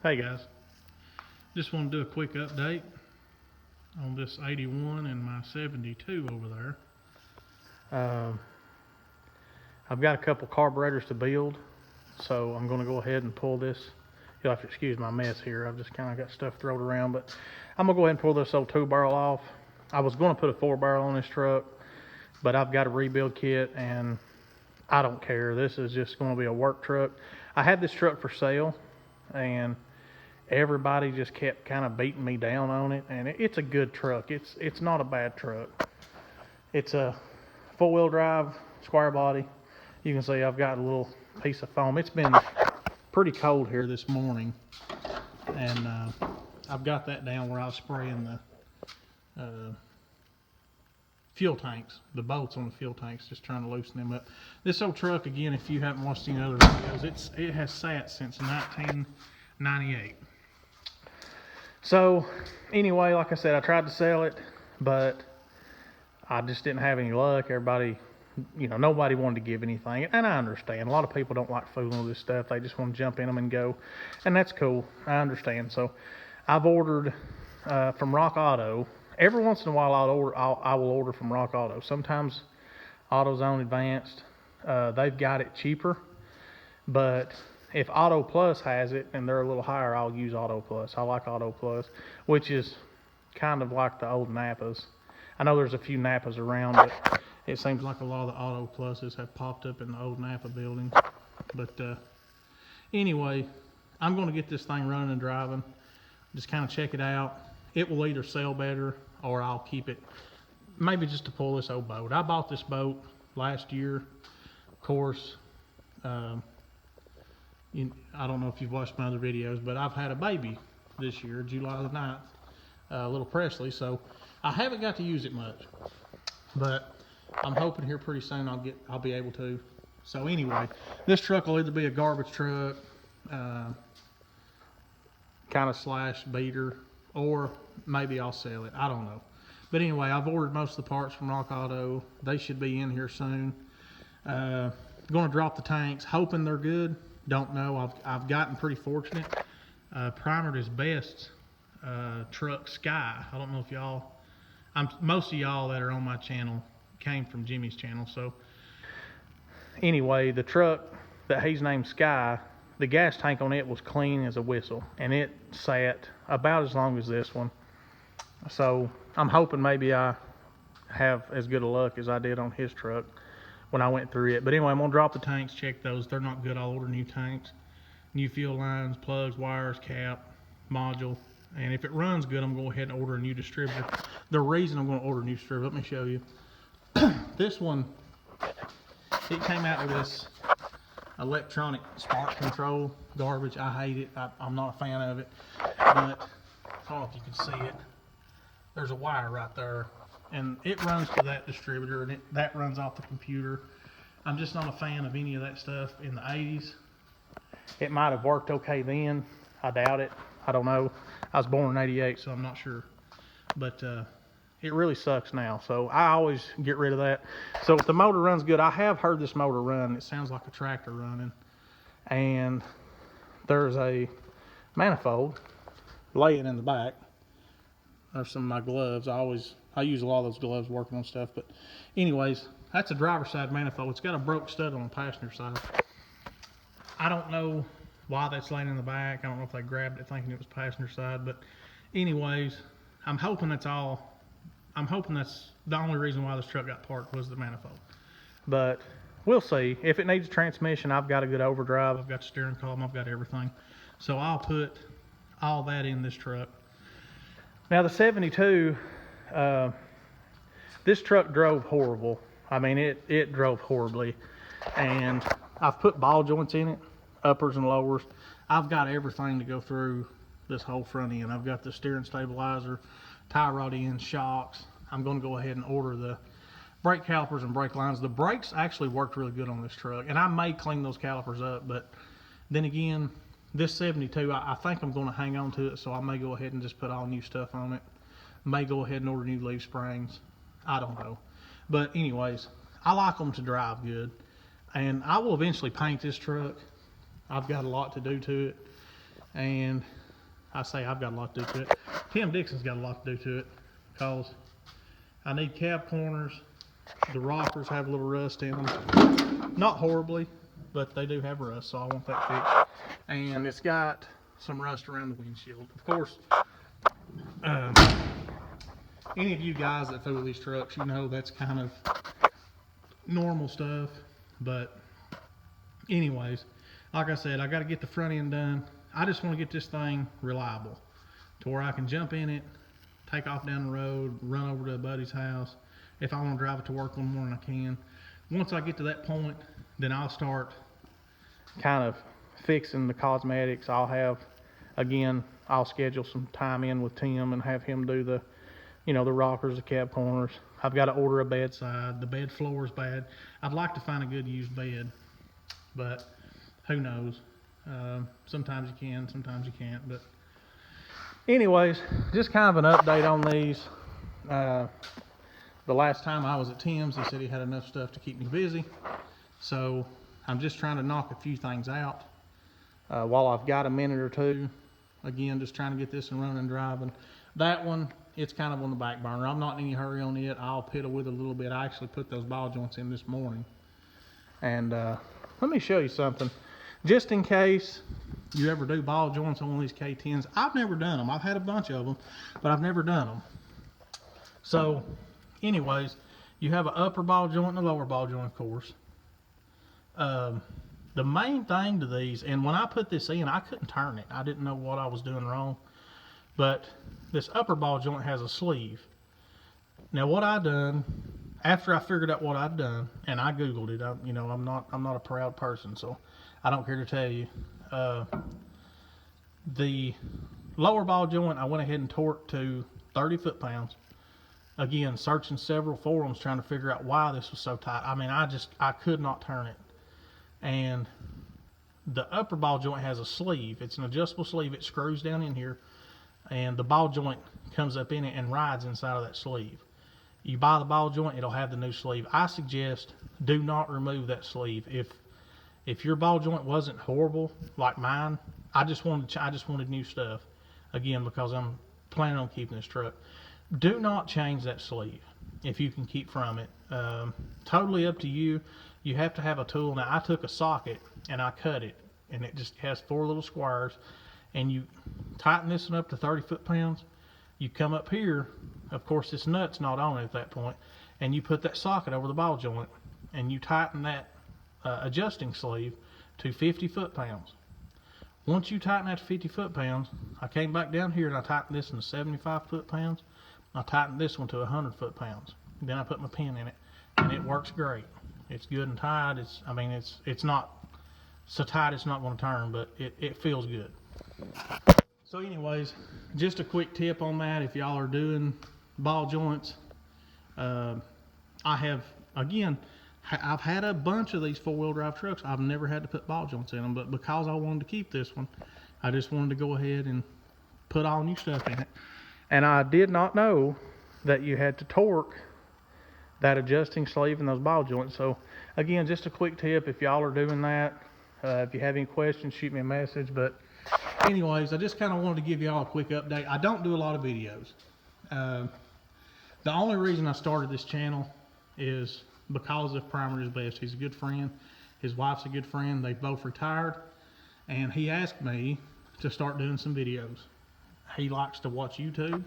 Hey guys, just want to do a quick update on this 81 and my 72 over there. I've got a couple carburetors to build, so I'm going to go ahead and pull this. You'll have to excuse my mess here. I've just kind of got stuff thrown around, but I'm going to go ahead and pull this old 2-barrel off. I was going to put a 4-barrel on this truck, but I've got a rebuild kit and I don't care. This is just going to be a work truck. I had this truck for sale and everybody just kept kind of beating me down on it, and it's a good truck. It's not a bad truck. It's a 4-wheel drive, square body. You can see I've got a little piece of foam. It's been pretty cold here this morning, and I've got that down where I was spraying the fuel tanks, the bolts on the fuel tanks, just trying to loosen them up. This old truck, again, if you haven't watched any other videos, it has sat since 1998. So anyway, like I said, I tried to sell it, but I just didn't have any luck. Everybody, nobody wanted to give anything, and I understand. A lot of people don't like fooling with this stuff. They just want to jump in them and go, and that's cool. I understand. So I've ordered from Rock Auto. Every once in a while I will order from Rock Auto. Sometimes AutoZone Advanced, they've got it cheaper, but if Auto Plus has it and they're a little higher, I'll use Auto Plus. I like Auto Plus, which is kind of like the old Napas. I know there's a few Napas around, but it seems like a lot of the Auto Pluses have popped up in the old Napa building. But anyway, I'm going to get this thing running and driving. Just kind of check it out. It will either sell better or I'll keep it, maybe just to pull this old boat. I bought this boat last year. Of course, I don't know if you've watched my other videos, but I've had a baby this year, July the 9th, little Presley, so I haven't got to use it much, but I'm hoping here pretty soon I'll be able to. So anyway, this truck will either be a garbage truck, kind of slash beater, or maybe I'll sell it. I don't know. But anyway, I've ordered most of the parts from Rock Auto. They should be in here soon. Going to drop the tanks, hoping they're good. Don't know. I've gotten pretty fortunate. Primered his best truck Sky. I don't know if most of y'all that are on my channel came from Jimmy's channel. So anyway, the truck that he's named Sky, the gas tank on it was clean as a whistle, and it sat about as long as this one. So I'm hoping maybe I have as good a luck as I did on his truck when I went through it. But anyway, I'm going to drop the tanks, check those. They're not good. I'll order new tanks, new fuel lines, plugs, wires, cap, module. And if it runs good, I'm going to go ahead and order a new distributor. The reason I'm going to order a new distributor, let me show you. This one, it came out with this electronic spark control garbage. I hate it. I'm not a fan of it. But I don't know if you can see it. There's a wire right there, and it runs to that distributor, and that runs off the computer. I'm just not a fan of any of that stuff in the 80s. It might have worked okay then. I doubt it. I don't know. I was born in 88, so I'm not sure. But it really sucks now, so I always get rid of that. So if the motor runs good, I have heard this motor run. It sounds like a tractor running. And there's a manifold laying in the back. There's some of my gloves. I use a lot of those gloves working on stuff. But anyways, that's a driver's side manifold. It's got a broke stud on the passenger side. I don't know why that's laying in the back. I don't know if they grabbed it thinking it was passenger side. But anyways, I'm hoping that's the only reason why this truck got parked was the manifold. But we'll see. If it needs a transmission, I've got a good overdrive. I've got the steering column. I've got everything. So I'll put all that in this truck. Now the 72, this truck drove horrible. I mean, it drove horribly. And I've put ball joints in it, uppers and lowers. I've got everything to go through this whole front end. I've got the steering stabilizer, tie rod ends, shocks. I'm going to go ahead and order the brake calipers and brake lines. The brakes actually worked really good on this truck, and I may clean those calipers up, but then again, this 72, I think I'm going to hang on to it, so I may go ahead and just put all new stuff on it. May go ahead and order new leaf springs. I don't know. But anyways, I like them to drive good, and I will eventually paint this truck. I've got a lot to do to it. And I say I've got a lot to do to it. K10’s got a lot to do to it, because I need cab corners. The rockers have a little rust in them. Not horribly, but they do have rust, so I want that fixed. And it's got some rust around the windshield. Of course, any of you guys that fool these trucks, you know that's kind of normal stuff. But anyways, like I said, I got to get the front end done. I just want to get this thing reliable to where I can jump in it, take off down the road, run over to a buddy's house. If I want to drive it to work one morning, I can. Once I get to that point, then I'll start kind of fixing the cosmetics. I'll schedule some time in with Tim and have him do the, the rockers, the cab corners. I've got to order a bedside. The bed floor is bad. I'd like to find a good used bed, but who knows? Sometimes you can, sometimes you can't. But anyways, just kind of an update on these. The last time I was at Tim's, he said he had enough stuff to keep me busy. So I'm just trying to knock a few things out while I've got a minute or two. Again, just trying to get this and running and driving. That one, it's kind of on the back burner. I'm not in any hurry on it. I'll piddle with it a little bit. I actually put those ball joints in this morning. And let me show you something. Just in case you ever do ball joints on one of these K10's. I've never done them. I've had a bunch of them, but I've never done them. So anyways, you have an upper ball joint and a lower ball joint, of course. The main thing to these, and when I put this in, I couldn't turn it. I didn't know what I was doing wrong. But this upper ball joint has a sleeve. Now what I done, after I figured out what I'd done, and I Googled it, I'm not a proud person, so I don't care to tell you. The lower ball joint, I went ahead and torqued to 30 foot-pounds. Again, searching several forums trying to figure out why this was so tight. I mean, I could not turn it. And the upper ball joint has a sleeve. It's an adjustable sleeve. It screws down in here, and the ball joint comes up in it and rides inside of that sleeve. You buy the ball joint, it'll have the new sleeve. I suggest do not remove that sleeve. If your ball joint wasn't horrible like mine, I just wanted new stuff. Again, because I'm planning on keeping this truck. Do not change that sleeve if you can keep from it. Totally up to you. You have to have a tool. Now I took a socket and I cut it, and it just has 4 little squares, and you tighten this one up to 30 foot-pounds. You come up here, of course this nut's not on it at that point, and you put that socket over the ball joint, and you tighten that adjusting sleeve to 50 foot-pounds. Once you tighten that to 50 foot-pounds, I came back down here and I tightened this into 75 foot-pounds. I tightened this one to 100 foot-pounds. Then I put my pin in it, and it works great. It's good and tight. It's not so tight it's not going to turn, but it feels good. So anyways, just a quick tip on that. If y'all are doing ball joints, I've had a bunch of these 4-wheel drive trucks. I've never had to put ball joints in them, but because I wanted to keep this one, I just wanted to go ahead and put all new stuff in it. And I did not know that you had to torque that adjusting sleeve in those ball joints. So again, just a quick tip if y'all are doing that. If you have any questions, shoot me a message. But anyways, I just kind of wanted to give y'all a quick update. I don't do a lot of videos. The only reason I started this channel is because of Primer is Best. He's a good friend. His wife's a good friend. They both retired, and he asked me to start doing some videos. He likes to watch YouTube,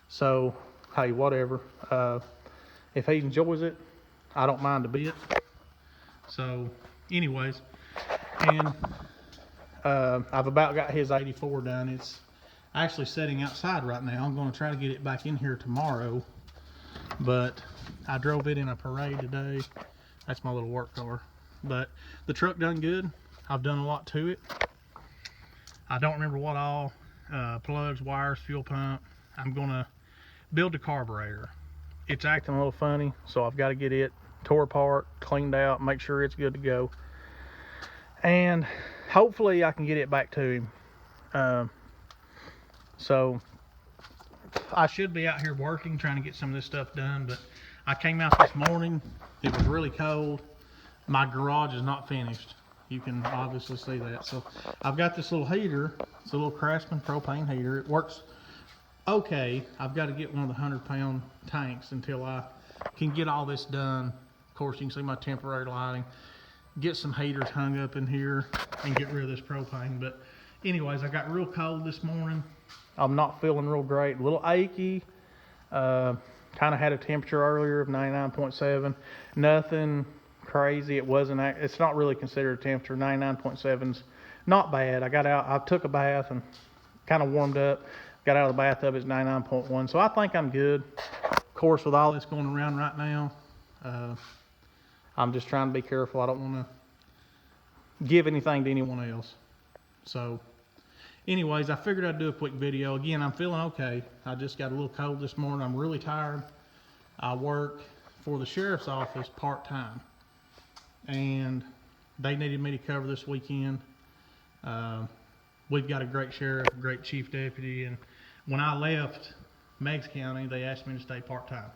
so hey, whatever. If he enjoys it, I don't mind a bit. So anyways, and I've about got his 84 done. It's actually sitting outside right now. I'm going to try to get it back in here tomorrow, but I drove it in a parade today. That's my little work car. But the truck done good. I've done a lot to it. I don't remember what all. Plugs, wires, fuel pump. I'm gonna build the carburetor. It's acting a little funny, so I've got to get it tore apart, cleaned out, make sure it's good to go, and hopefully I can get it back to him. So I should be out here working, trying to get some of this stuff done, but I came out this morning. It was really cold. My garage is not finished. You can obviously see that. So I've got this little heater. It's a little Craftsman propane heater. It works okay. I've got to get one of the 100-pound tanks until I can get all this done. Of course, you can see my temporary lighting. Get some heaters hung up in here and get rid of this propane. But anyways, I got real cold this morning. I'm not feeling real great. A little achy. Kind of had a temperature earlier of 99.7. Nothing crazy. It's not really considered a temperature. 99.7's not bad. I got out, I took a bath and kind of warmed up. Got out of the bathtub, it's 99.1. So I think I'm good. Of course, with all this going around right now, I'm just trying to be careful. I don't want to give anything to anyone else. So anyways, I figured I'd do a quick video. Again, I'm feeling okay. I just got a little cold this morning. I'm really tired. I work for the sheriff's office part-time, and they needed me to cover this weekend. We've got a great sheriff, a great chief deputy, and when I left Meigs County, they asked me to stay part-time.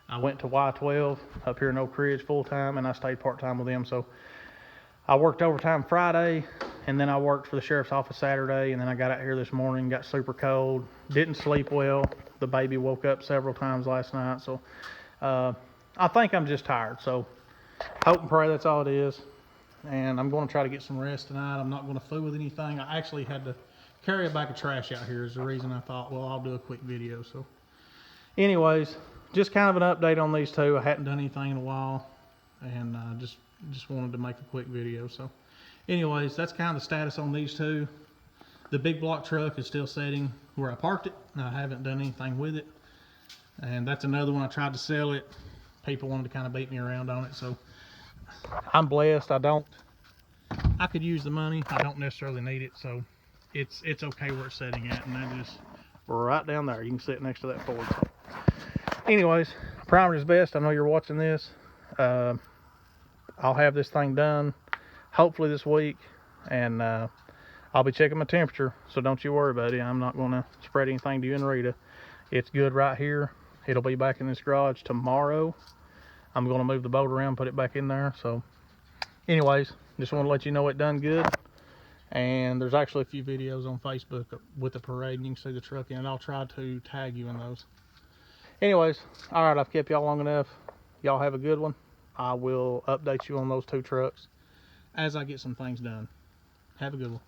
I went to Y12 up here in Oak Ridge full-time, and I stayed part-time with them. So I worked overtime Friday, and then I worked for the sheriff's office Saturday, and then I got out here this morning, got super cold, didn't sleep well. The baby woke up several times last night, so I think I'm just tired. So hope and pray that's all it is, and I'm going to try to get some rest tonight. I'm not going to fool with anything. I actually had to carry a bag of trash out here is the reason I thought, well, I'll do a quick video. So anyways, just kind of an update on these two. I hadn't done anything in a while, and just wanted to make a quick video. So anyways, that's kind of the status on these two. The big block truck is still sitting where I parked it. I haven't done anything with it, and that's another one. I tried to sell it. People wanted to kind of beat me around on it, so I'm blessed. I could use the money. I don't necessarily need it, so it's okay where it's sitting at, and that is right down there. You can sit next to that Ford. Anyways, primer is best. I know you're watching this. I'll have this thing done hopefully this week, and I'll be checking my temperature, so don't you worry, buddy. I'm not going to spread anything to you and Rita. It's good right here. It'll be back in this garage tomorrow. I'm going to move the boat around, put it back in there. So anyways, just want to let you know it done good. And there's actually a few videos on Facebook with the parade, and you can see the truck in it. I'll try to tag you in those. Anyways, all right, I've kept y'all long enough. Y'all have a good one. I will update you on those two trucks as I get some things done. Have a good one.